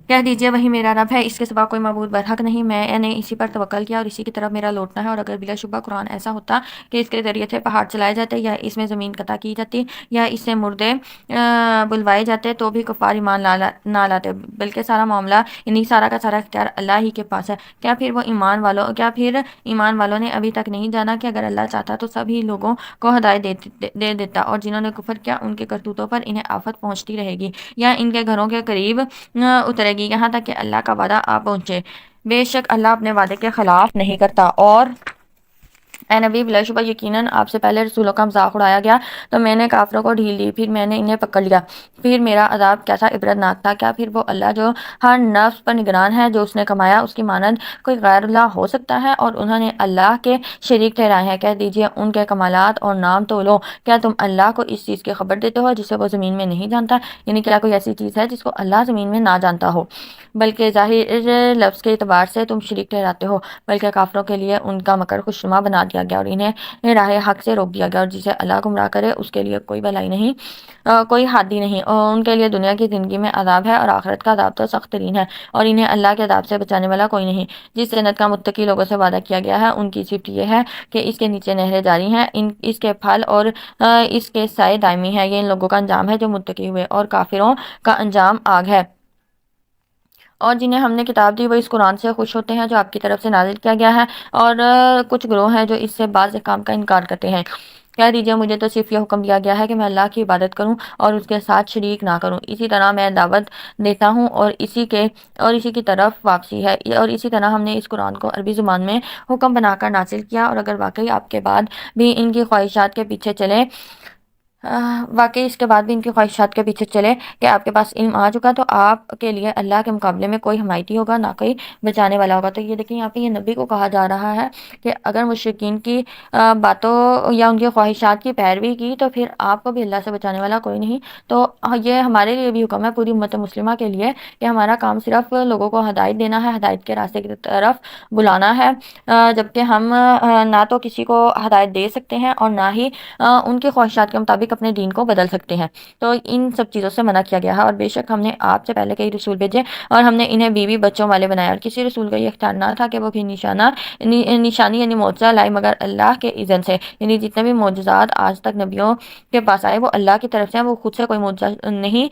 کہہ دیجئے وہی میرا رب ہے، اس کے سوا کوئی معبود برحق نہیں، میں نے اسی پر توکل کیا اور اسی کی طرف میرا لوٹنا ہے۔ اور اگر بلا شبہ قرآن ایسا ہوتا کہ اس کے ذریعے سے پہاڑ چلائے جاتے یا اس میں زمین قطع کی جاتی یا اس سے مردے بلوائے جاتے تو بھی کفار ایمان نہ لاتے، بلکہ سارا معاملہ یعنی سارا کا سارا اختیار اللہ ہی کے پاس ہے۔ کیا پھر ایمان والوں نے ابھی تک نہیں جانا کہ اگر اللہ چاہتا تو سبھی لوگوں کو ہدایت دے دیتا، اور جنہوں نے کفر کیا ان کے کرتوتوں پر انہیں آفت پہنچتی رہے گی یا ان کے گھروں کے قریب اترے گی، یہاں تک کہ اللہ کا وعدہ آ پہنچے۔ بے شک اللہ اپنے وعدے کے خلاف نہیں کرتا۔ اور اے نبی بلا شبہ یقیناً آپ سے پہلے رسولوں کا مذاق اڑایا گیا تو میں نے کافروں کو ڈھیل دی، پھر میں نے انہیں پکڑ لیا، پھر میرا عذاب کیسا عبرتناک تھا۔ کیا پھر وہ اللہ جو ہر نفس پر نگران ہے، جو اس نے کمایا اس کی مانند کوئی غیر اللہ ہو سکتا ہے؟ اور انہوں نے اللہ کے شریک ٹھہرائے ہیں۔ کہہ دیجئے ان کے کمالات اور نام تو لو، کیا تم اللہ کو اس چیز کی خبر دیتے ہو جسے وہ زمین میں نہیں جانتا؟ یعنی کیا کوئی ایسی چیز ہے جس کو اللہ زمین میں نہ جانتا ہو؟ بلکہ ظاہر لفظ کے اعتبار سے تم شریک ٹھہراتے ہو، بلکہ کافروں کے لیے ان کا مکر خوشنما بنا دیا گیا اور انہیں راہ حق سے روک دیا گیا، اور جسے اللہ گمراہ کرے اس کے لیے کوئی بھلائی نہیں، کوئی حادی نہیں، اور ان کے لیے دنیا کی زندگی میں عذاب ہے اور آخرت کا عذاب تو سخت ترین ہے، اور انہیں اللہ کے عذاب سے بچانے والا کوئی نہیں۔ جس جنت کا متقی لوگوں سے وعدہ کیا گیا ہے ان کی صفت یہ ہے کہ اس کے نیچے نہریں جاری ہیں، اس کے پھل اور اس کے سائے دائمی ہیں۔ یہ ان لوگوں کا انجام ہے جو متقی ہوئے، اور کافروں کا انجام آگ ہے۔ اور جنہیں ہم نے کتاب دی وہ اس قرآن سے خوش ہوتے ہیں جو آپ کی طرف سے نازل کیا گیا ہے، اور کچھ گروہ ہیں جو اس سے بعض احکام کا انکار کرتے ہیں۔ کہہ دیجئے مجھے تو صرف یہ حکم دیا گیا ہے کہ میں اللہ کی عبادت کروں اور اس کے ساتھ شریک نہ کروں، اسی طرح میں دعوت دیتا ہوں اور اسی کی طرف واپسی ہے۔ اور اسی طرح ہم نے اس قرآن کو عربی زبان میں حکم بنا کر نازل کیا، اور اگر واقعی آپ کے بعد بھی ان کی خواہشات کے پیچھے چلے کہ آپ کے پاس علم آ چکا تو آپ کے لیے اللہ کے مقابلے میں کوئی حمایتی ہوگا، نہ کوئی بچانے والا ہوگا۔ تو یہ دیکھیں یہاں پہ یہ نبی کو کہا جا رہا ہے کہ اگر مشرکین کی باتوں یا ان کی خواہشات کی پیروی کی تو پھر آپ کو بھی اللہ سے بچانے والا کوئی نہیں۔ تو یہ ہمارے لیے بھی حکم ہے، پوری امت مسلمہ کے لیے، کہ ہمارا کام صرف لوگوں کو ہدایت دینا ہے، ہدایت کے راستے کی طرف بلانا ہے، جبکہ ہم نہ تو کسی کو ہدایت دے سکتے ہیں اور نہ ہی ان کی خواہشات کے مطابق اپنے دین کو بدل سکتے ہیں۔ تو ان سب چیزوں سے منع کیا گیا ہے۔ اور بے شک ہم نے آپ سے پہلے کئی رسول بھیجے اور ہم نے انہیں بیوی بچوں والے بنایا، اور کسی رسول کا یہ اختیار نہ تھا کہ وہ بھی نشانی یعنی معجزہ لائے مگر اللہ کے اذن سے۔ یعنی جتنے بھی معجزات آج تک نبیوں کے پاس آئے وہ اللہ کی طرف سے ہیں، وہ خود سے کوئی معجزہ نہیں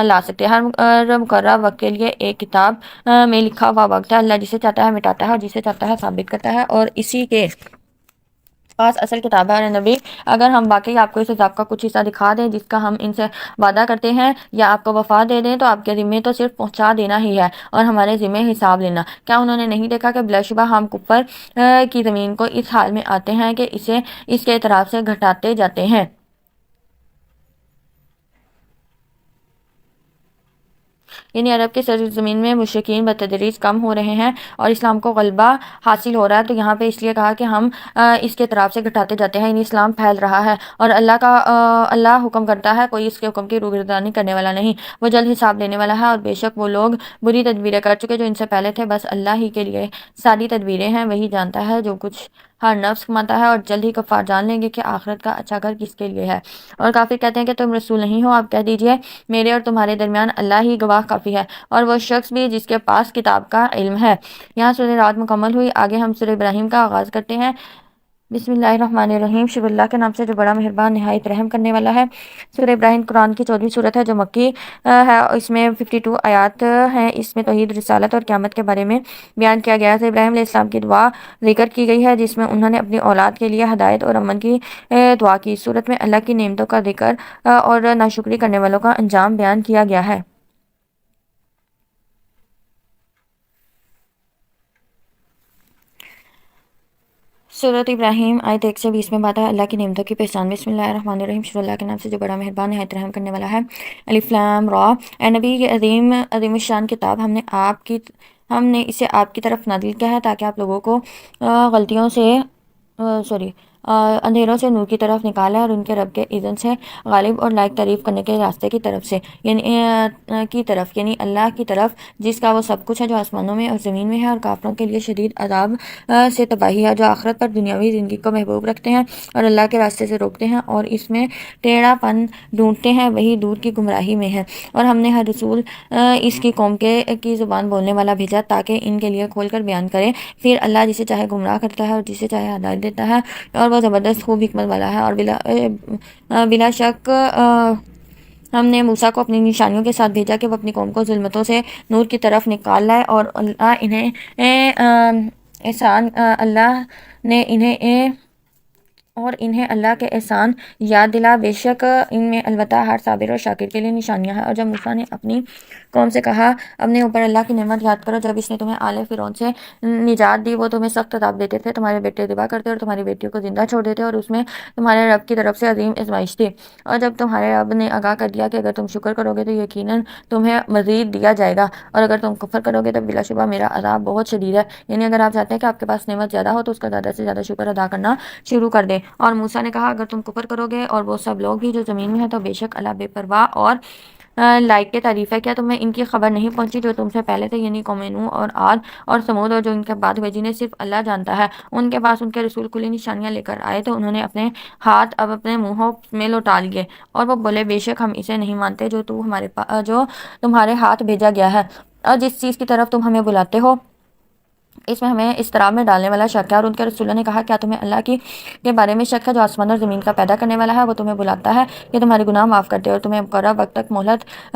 لا سکتے۔ ہر مقررہ وقت کے لیے ایک کتاب میں لکھا ہوا وقت ہے، اللہ جسے چاہتا ہے مٹاتا ہے اور جسے چاہتا ہے ثابت کرتا ہے، اور اسی کے پاس اصل کتاب ہے۔ اور نبی اگر ہم واقعی آپ کو اس عذاب کا کچھ حصہ دکھا دیں جس کا ہم ان سے وعدہ کرتے ہیں یا آپ کو وفا دے دیں تو آپ کے ذمے تو صرف پہنچا دینا ہی ہے اور ہمارے ذمے حساب لینا۔ کیا انہوں نے نہیں دیکھا کہ بلا شبہ ہم کفر کی زمین کو اس حال میں آتے ہیں کہ اسے اس کے اطراف سے گھٹاتے جاتے ہیں۔ یعنی عرب کی سرزمین میں مشرکین بتدریج کم ہو رہے ہیں اور اسلام کو غلبہ حاصل ہو رہا ہے، تو یہاں پہ اس لیے کہا کہ ہم اس کے اطراف سے گھٹاتے جاتے ہیں، یعنی اسلام پھیل رہا ہے اور اللہ حکم کرتا ہے، کوئی اس کے حکم کی روگردانی کرنے والا نہیں، وہ جلد حساب لینے والا ہے۔ اور بے شک وہ لوگ بری تدبیریں کر چکے جو ان سے پہلے تھے، بس اللہ ہی کے لیے ساری تدبیریں ہیں، وہی جانتا ہے جو کچھ ہر نفس کماتا ہے، اور جلد ہی کفار جان لیں گے کہ آخرت کا اچھا گھر کس کے لیے ہے۔ اور کافر کہتے ہیں کہ تم رسول نہیں ہو، آپ کہہ دیجئے میرے اور تمہارے درمیان اللہ ہی گواہ کافی ہے، اور وہ شخص بھی جس کے پاس کتاب کا علم ہے۔ یہاں سورہ رات مکمل ہوئی، آگے ہم سورہ ابراہیم کا آغاز کرتے ہیں۔ بسم اللہ الرحمن الرحیم، شروع اللہ کے نام سے جو بڑا مہربان نہایت رحم کرنے والا ہے۔ سورہ ابراہیم قرآن کی 14ویں سورت ہے جو مکی ہے، اس میں 52 آیات ہیں۔ اس میں توحید، رسالت اور قیامت کے بارے میں بیان کیا گیا ہے۔ ابراہیم علیہ السلام کی دعا ذکر کی گئی ہے جس میں انہوں نے اپنی اولاد کے لیے ہدایت اور امن کی دعا کی۔ سورت میں اللہ کی نعمتوں کا ذکر اور ناشکری کرنے والوں کا انجام بیان کیا گیا ہے۔ سورۃ ابراہیم آیت 1 سے 20 میں بات ہے اللہ کی نعمتوں کی پہچان۔ بسم اللہ الرحمن الرحیم، شروع اللہ کے نام سے جو بڑا مہربان نہایت رحم کرنے والا ہے۔ الف لام را، اے نبی یہ عظیم الشان کتاب ہم نے اسے آپ کی طرف نازل کیا ہے تاکہ آپ لوگوں کو غلطیوں سے اندھیروں سے نور کی طرف نکالا اور ان کے رب کے اذن سے غالب اور لائق تعریف کرنے کے راستے کی طرف سے یعنی اللہ کی طرف، جس کا وہ سب کچھ ہے جو آسمانوں میں اور زمین میں ہے، اور کافروں کے لیے شدید عذاب سے تباہی ہے جو آخرت پر دنیاوی زندگی کو محبوب رکھتے ہیں اور اللہ کے راستے سے روکتے ہیں اور اس میں ٹیڑھا پن ڈھونڈتے ہیں، وہی دور کی گمراہی میں ہے۔ اور ہم نے ہر رسول اس کی قوم کی زبان بولنے والا بھیجا تاکہ ان کے لیے کھول کر بیان کرے، پھر اللہ جسے چاہے گمراہ کرتا ہے اور جسے چاہے ہدایت دیتا ہے، اور وہ زبردست خوب حکمت والا ہے۔ اور بلا شک ہم نے موسیٰ کو اپنی نشانیوں کے ساتھ بھیجا کہ وہ اپنی قوم کو ظلمتوں سے نور کی طرف نکال لائے، اور انہیں اللہ کے احسان یاد دلا، بے شک ان میں البتہ ہر صابر اور شاکر کے لیے نشانیاں ہیں۔ اور جب موسیٰ نے اپنی قوم سے کہا اپنے اوپر اللہ کی نعمت یاد کرو جب اس نے تمہیں آل فرعون سے نجات دی، وہ تمہیں سخت عذاب دیتے تھے، تمہارے بیٹے ذبح کرتے اور تمہاری بیٹیوں کو زندہ چھوڑ دیتے، اور اس میں تمہارے رب کی طرف سے عظیم آزمائش تھی۔ اور جب تمہارے رب نے آگاہ کر دیا کہ اگر تم شکر کرو گے تو یقیناً تمہیں مزید دیا جائے گا، اور اگر تم کفر کرو گے تو بلا شبہ میرا عذاب بہت شدید ہے۔ یعنی اگر آپ چاہتے ہیں کہ آپ کے پاس نعمت زیادہ ہو تو اس کا زیادہ سے زیادہ شکر ادا کرنا شروع کر دیں۔ اور موسیٰ نے کہا اگر تم کفر کرو گے اور وہ سب لوگ بھی جو زمین میں ہیں تو بے شک اللہ بے پرواہ اور لائق کے تعریف ہے۔ کیا تمہیں ان کی خبر نہیں پہنچی جو تم سے پہلے تھے، یعنی قوم نوح اور عاد اور ثمود، اور جو ان کے بعد ہوئے جنہیں صرف اللہ جانتا ہے۔ ان کے پاس ان کے رسول کھلی نشانیاں لے کر آئے تو انہوں نے اپنے ہاتھ اب اپنے منہوں میں لوٹا لیے، اور وہ بولے بے شک ہم اسے نہیں مانتے جو تمہارے ہاتھ بھیجا گیا ہے، اور جس چیز کی طرف تم ہمیں بلاتے ہو اس میں ہمیں اضطراب میں ڈالنے والا شک ہے۔ اور ان کے رسولوں نے کہا کیا تمہیں اللہ کے بارے میں شک ہے جو آسمان اور زمین کا پیدا کرنے والا ہے، وہ تمہیں بلاتا ہے کہ تمہارے گناہ معاف کر دے اور تمہیں مقررہ وقت تک مہلت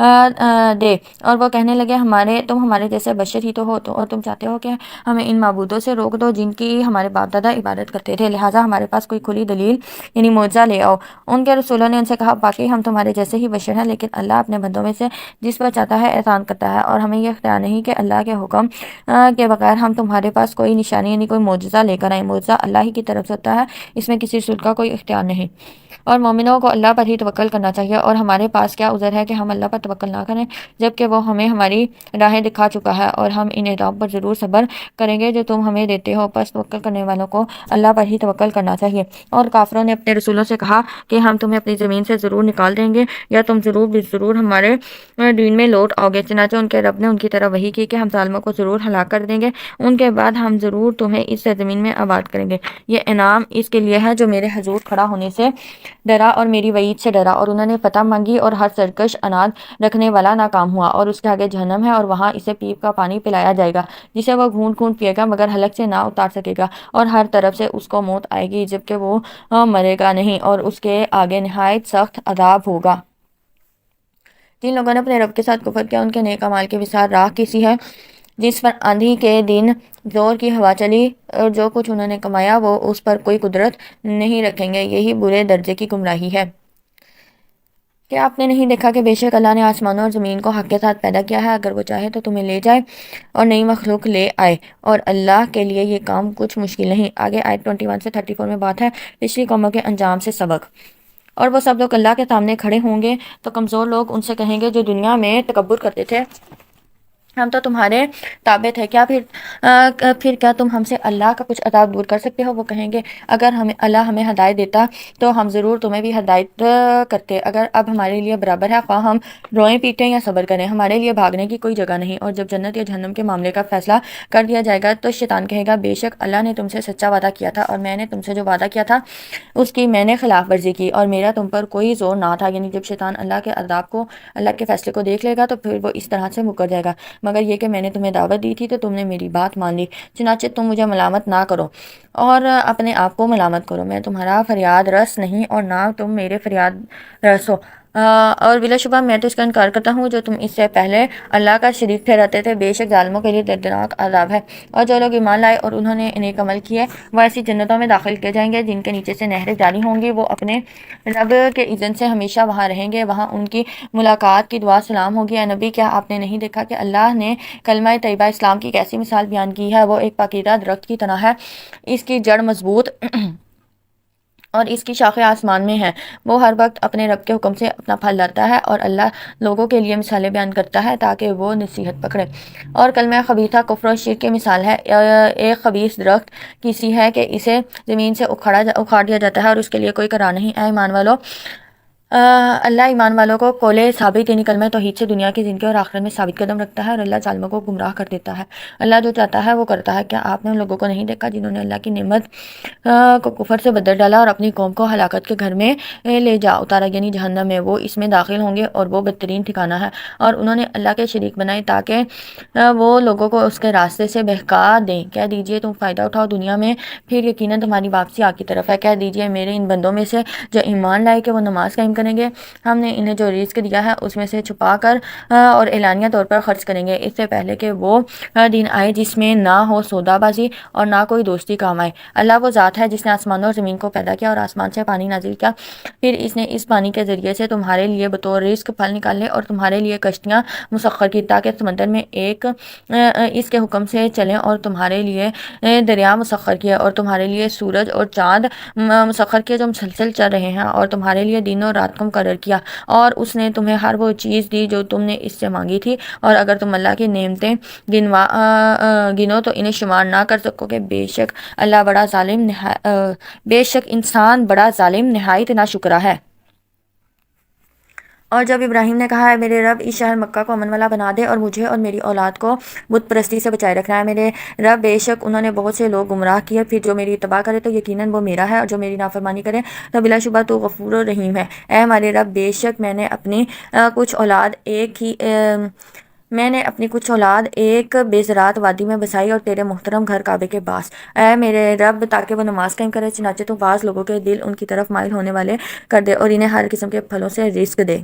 دے۔ اور وہ کہنے لگے تم ہمارے جیسے بشر ہی تو ہو اور تم چاہتے ہو کہ ہمیں ان معبودوں سے روک دو جن کی ہمارے باپ دادا عبادت کرتے تھے، لہٰذا ہمارے پاس کوئی کھلی دلیل یعنی معجزہ لے آؤ۔ ان کے رسولوں نے ان سے کہا باقی ہم تمہارے جیسے ہی بشر ہیں، لیکن اللہ اپنے بندوں میں سے جس پر چاہتا ہے احسان کرتا ہے، اور ہمیں یہ اختیار نہیں کہ اللہ کے حکم کے بغیر ہم تمہارے پاس کوئی نشانی یعنی کوئی معجزہ لے کر آئیں۔ معجزہ اللہ ہی کی طرف سے ہوتا ہے، اس میں کسی رسول کا کوئی اختیار نہیں، اور مومنوں کو اللہ پر ہی توکل کرنا چاہیے۔ اور ہمارے پاس کیا عذر ہے کہ ہم اللہ پر توکل نہ کریں جبکہ وہ ہمیں ہماری راہیں دکھا چکا ہے، اور ہم ان اعدام پر ضرور صبر کریں گے جو تم ہمیں دیتے ہو، پس توکل کرنے والوں کو اللہ پر ہی توکل کرنا چاہیے۔ اور کافروں نے اپنے رسولوں سے کہا کہ ہم تمہیں اپنی زمین سے ضرور نکال دیں گے یا تم ضرور ہمارے دین میں لوٹ آؤ گے، چنانچہ ان کے رب نے ان کی طرف وحی کی کہ ہم ظالموں کو ضرور ہلاک کر دیں گے، ان کے بعد ہم ضرور تمہیں اس زمین میں آباد کریں گے۔ یہ انعام اس کے لیے ہے جو میرے حضور کھڑا ہونے سے ڈرا اور میری وعید سے ڈرا، اور انہوں نے فتح مانگی اور ہر سرکش اناد رکھنے والا ناکام ہوا، اور اس کے آگے جہنم ہے اور وہاں اسے پیپ کا پانی پلایا جائے گا جسے وہ گھونٹ گھونٹ پیے گا مگر حلق سے نہ اتار سکے گا، اور ہر طرف سے اس کو موت آئے گی جبکہ وہ مرے گا نہیں، اور اس کے آگے نہایت سخت عذاب ہوگا۔ جن لوگوں نے اپنے رب کے ساتھ کفر کیا ان کے نیک اعمال کی مثال راہ کسی ہے جس پر آندھی کے دن زور کی ہوا چلی، اور جو کچھ انہوں نے کمایا وہ اس پر کوئی قدرت نہیں رکھیں گے، یہی برے درجے کی گمراہی ہے۔ کیا آپ نے نہیں دیکھا کہ بے شک اللہ نے آسمانوں اور زمین کو حق کے ساتھ پیدا کیا ہے، اگر وہ چاہے تو تمہیں لے جائے اور نئی مخلوق لے آئے، اور اللہ کے لیے یہ کام کچھ مشکل نہیں۔ آگے آیت 21 سے 34 میں بات ہے پچھلی قوموں کے انجام سے سبق۔ اور وہ سب لوگ اللہ کے سامنے کھڑے ہوں گے تو کمزور لوگ ان سے کہیں گے جو دنیا میں تکبر کرتے تھے ہم تو تمہارے تابع تھے، کیا پھر کیا تم ہم سے اللہ کا کچھ عذاب دور کر سکتے ہو؟ وہ کہیں گے اگر اللہ ہمیں ہدایت دیتا تو ہم ضرور تمہیں بھی ہدایت کرتے۔ اگر اب ہمارے لیے برابر ہے خواہ ہم روئیں پیٹیں یا صبر کریں، ہمارے لیے بھاگنے کی کوئی جگہ نہیں۔ اور جب جنت یا جہنم کے معاملے کا فیصلہ کر دیا جائے گا تو شیطان کہے گا بے شک اللہ نے تم سے سچا وعدہ کیا تھا اور میں نے تم سے جو وعدہ کیا تھا اس کی میں نے خلاف ورزی کی اور میرا تم پر کوئی زور نہ تھا۔ یعنی جب شیطان اللہ کے عذاب کو، اللہ کے فیصلے کو دیکھ لے گا تو پھر وہ اس طرح سے مکر جائے گا، مگر یہ کہ میں نے تمہیں دعوت دی تھی تو تم نے میری بات مان لی، چنانچہ تم مجھے ملامت نہ کرو اور اپنے آپ کو ملامت کرو۔ میں تمہارا فریاد رس نہیں اور نہ تم میرے فریاد رس ہو، اور بلا شبہ میں تو اس کا انکار کرتا ہوں جو تم اس سے پہلے اللہ کا شریک ٹھہراتے تھے۔ بے شک ظالموں کے لیے دردناک عذاب ہے۔ اور جو لوگ ایمان لائے اور انہوں نے نیک عمل کیے وہ ایسی جنتوں میں داخل کیے جائیں گے جن کے نیچے سے نہریں جاری ہوں گی، وہ اپنے رب کے اذن سے ہمیشہ وہاں رہیں گے، وہاں ان کی ملاقات کی دعا سلام ہوگی۔ اے نبی، کیا آپ نے نہیں دیکھا کہ اللہ نے کلمہ طیبہ اسلام کی کیسی مثال بیان کی ہے؟ وہ ایک پاکیزہ درخت کی طرح ہے، اس کی جڑ مضبوط اور اس کی شاخیں آسمان میں ہیں، وہ ہر وقت اپنے رب کے حکم سے اپنا پھل لاتا ہے اور اللہ لوگوں کے لیے مثالیں بیان کرتا ہے تاکہ وہ نصیحت پکڑے۔ اور کلمہ خبیثہ کفر و شرک کی مثال ہے، ایک خبیث درخت کسی ہے کہ اسے زمین سے اکھاڑ دیا جاتا ہے اور اس کے لیے کوئی قرار نہیں۔ اے ایمان والو، اللہ ایمان والوں کو قول ثابت یعنی کلمہ توحید سے دنیا کی زندگی اور آخرت میں ثابت قدم رکھتا ہے، اور اللہ ظالموں کو گمراہ کر دیتا ہے۔ اللہ جو چاہتا ہے وہ کرتا ہے۔ کیا آپ نے ان لوگوں کو نہیں دیکھا جنہوں نے اللہ کی نعمت کو کفر سے بدل ڈالا اور اپنی قوم کو ہلاکت کے گھر میں لے جا اتارا، یعنی جہنم میں؟ وہ اس میں داخل ہوں گے اور وہ بدترین ٹھکانہ ہے۔ اور انہوں نے اللہ کے شریک بنائے تاکہ وہ لوگوں کو اس کے راستے سے بہکا دیں۔ کہہ دیجئے تم فائدہ اٹھاؤ دنیا میں، پھر یقیناً تمہاری واپسی آگ کی طرف ہے۔ کہہ دیجئے میرے ان بندوں میں سے جو ایمان لائے کہ وہ نماز قائم کریں گے، ہم نے انہیں جو رزق دیا ہے اس میں سے چھپا کر اور اعلانیہ طور پر خرچ کریں گے، اس سے پہلے کہ وہ دن آئے جس میں نہ ہو سودا بازی اور نہ کوئی دوستی کام آئے۔ اللہ وہ ذات ہے جس نے آسمانوں اور زمین کو پیدا کیا اور آسمان سے پانی نازل کیا، پھر اس نے اس پانی کے ذریعے سے تمہارے لیے بطور رزق پھل نکالے اور تمہارے لیے کشتیاں مسخر کی تاکہ سمندر میں ایک اس کے حکم سے چلیں، اور تمہارے لیے دریا مسخر کیا اور تمہارے لیے سورج اور چاند مسخر کیے جو مسلسل چل رہے ہیں، اور تمہارے لیے دن اور رات کو مقرر کیا، اور اس نے تمہیں ہر وہ چیز دی جو تم نے اس سے مانگی تھی، اور اگر تم اللہ کی نعمتیں گنو تو انہیں شمار نہ کر سکو گے۔ بے شک انسان بڑا ظالم نہایت ناشکرا ہے۔ اور جب ابراہیم نے کہا ہے میرے رب اس شہر مکہ کو امن والا بنا دے اور مجھے اور میری اولاد کو بت پرستی سے بچائے رکھنا ہے۔ میرے رب بے شک انہوں نے بہت سے لوگ گمراہ کیے، پھر جو میری اتباع کرے تو یقیناً وہ میرا ہے، اور جو میری نافرمانی کرے تو بلا شبہ تو غفور و رحیم ہے۔ اے ہمارے رب، بے شک میں نے اپنی کچھ اولاد ایک بے زراعت وادی میں بسائی اور تیرے محترم گھر کعبے کے پاس۔ اے میرے رب، تاکہ وہ نماز قائم کرے، چنانچہ تو بعض لوگوں کے دل ان کی طرف مائل ہونے والے کر دے اور انہیں ہر قسم کے پھلوں سے رزق دے۔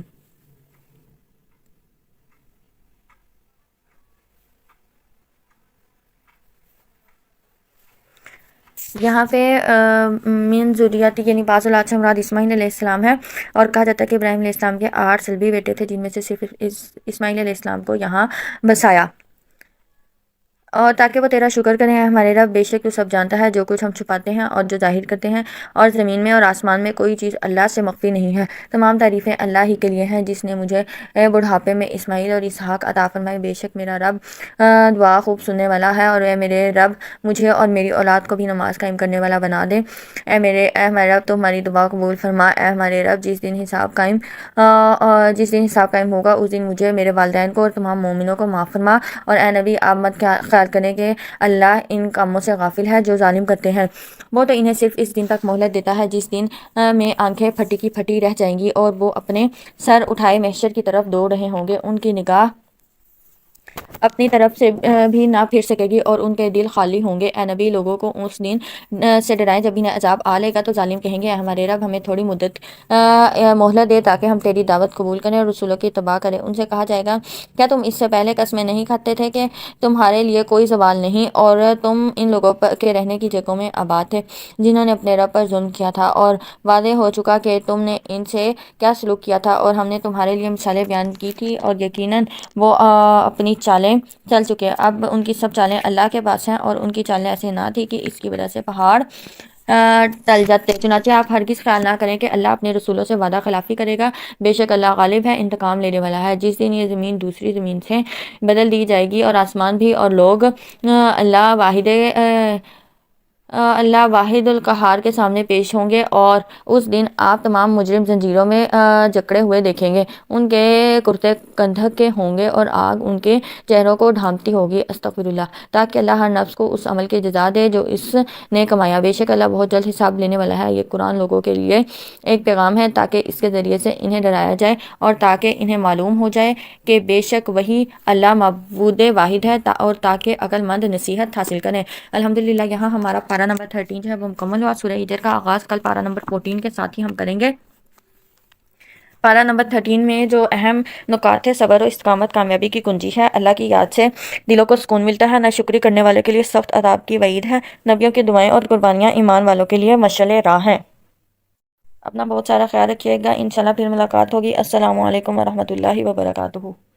یہاں پہ من ذریتی یعنی بعض اولاد سے مراد اسماعیل علیہ السلام ہے، اور کہا جاتا ہے کہ ابراہیم علیہ السلام کے 8 سلبی بیٹے تھے جن میں سے صرف اسماعیل علیہ السلام کو یہاں بسایا، اور تاکہ وہ تیرا شکر کریں۔ ہمارے رب، بے شک تو سب جانتا ہے جو کچھ ہم چھپاتے ہیں اور جو ظاہر کرتے ہیں، اور زمین میں اور آسمان میں کوئی چیز اللہ سے مخفی نہیں ہے۔ تمام تعریفیں اللہ ہی کے لیے ہیں جس نے مجھے بڑھاپے میں اسماعیل اور اسحاق عطا فرمائے۔ بے شک میرا رب دعا خوب سننے والا ہے، اور اے میرے رب مجھے اور میری اولاد کو بھی نماز قائم کرنے والا بنا دے۔ اے ہمارے رب تو ہماری دعا قبول فرما۔ اے ہمارے رب، جس دن حساب قائم ہوگا اس دن مجھے، میرے والدین کو اور تمام مومنوں کو معاف فرما۔ اور اے نبی، آپ مت خیال کریں کہ اللہ ان کاموں سے غافل ہے جو ظالم کرتے ہیں، وہ تو انہیں صرف اس دن تک مہلت دیتا ہے جس دن میں آنکھیں پھٹی کی پھٹی رہ جائیں گی اور وہ اپنے سر اٹھائے محشر کی طرف دوڑ رہے ہوں گے، ان کی نگاہ اپنی طرف سے بھی نہ پھر سکے گی اور ان کے دل خالی ہوں گے۔ اے نبی، لوگوں کو اس دن سے ڈرائیں جب انہیں عذاب آ لے گا تو ظالم کہیں گے اے ہمارے رب، ہمیں تھوڑی مدت مہلت دے تاکہ ہم تیری دعوت قبول کریں اور رسولوں کی اتباع کریں۔ ان سے کہا جائے گا کیا تم اس سے پہلے قسمیں نہیں کھاتے تھے کہ تمہارے لیے کوئی زوال نہیں اور تم ان لوگوں کے رہنے کی جگہوں میں آباد تھے جنہوں نے اپنے رب پر ظلم کیا تھا، اور واضح ہو چکا کہ تم نے ان سے کیا سلوک کیا تھا، اور ہم نے تمہارے لیے مثالیں بیان کی تھی اور یقیناً وہ اپنی چالیں چل چکے۔ اب ان کی سب چالیں اللہ کے پاس ہیں، اور ان کی چالیں ایسے نہ تھی کہ اس کی وجہ سے پہاڑ ٹل جاتے. چنانچہ آپ ہرگز خیال نہ کریں کہ اللہ اپنے رسولوں سے وعدہ خلافی کرے گا. بے شک اللہ غالب ہے، انتقام لینے والا ہے. جس دن یہ زمین دوسری زمین سے بدل دی جائے گی اور آسمان بھی اور لوگ اللہ واحد القہار کے سامنے پیش ہوں گے، اور اس دن آپ تمام مجرم زنجیروں میں جکڑے ہوئے دیکھیں گے. ان کے کرتے کندھک کے ہوں گے اور آگ ان کے چہروں کو ڈھانپتی ہوگی. استغفر اللہ. تاکہ اللہ ہر نفس کو اس عمل کی جزا دے جو اس نے کمایا. بے شک اللہ بہت جلد حساب لینے والا ہے. یہ قرآن لوگوں کے لیے ایک پیغام ہے تاکہ اس کے ذریعے سے انہیں ڈرایا جائے اور تاکہ انہیں معلوم ہو جائے کہ بے شک وہی اللہ معبود واحد ہے، اور تاکہ عقل مند نصیحت حاصل کریں. الحمدللہ یہاں ہمارا پارہ نمبر 13 جو ہے وہ مکمل ہوا. سورہ ہجر کا آغاز کل پارہ نمبر 14 کے ساتھ ہی ہم کریں گے. پارہ نمبر 13 میں جو اہم نکات ہے، صبر و استقامت کامیابی کی کنجی ہے. اللہ کی یاد سے دلوں کو سکون ملتا ہے. ناشکری کرنے والے کے لیے سخت عذاب کی وعید ہے. نبیوں کی دعائیں اور قربانیاں ایمان والوں کے لیے مشعل راہ ہیں. اپنا بہت سارا خیال رکھیے گا. انشاءاللہ پھر ملاقات ہوگی. السلام علیکم ورحمۃ اللہ وبرکاتہ.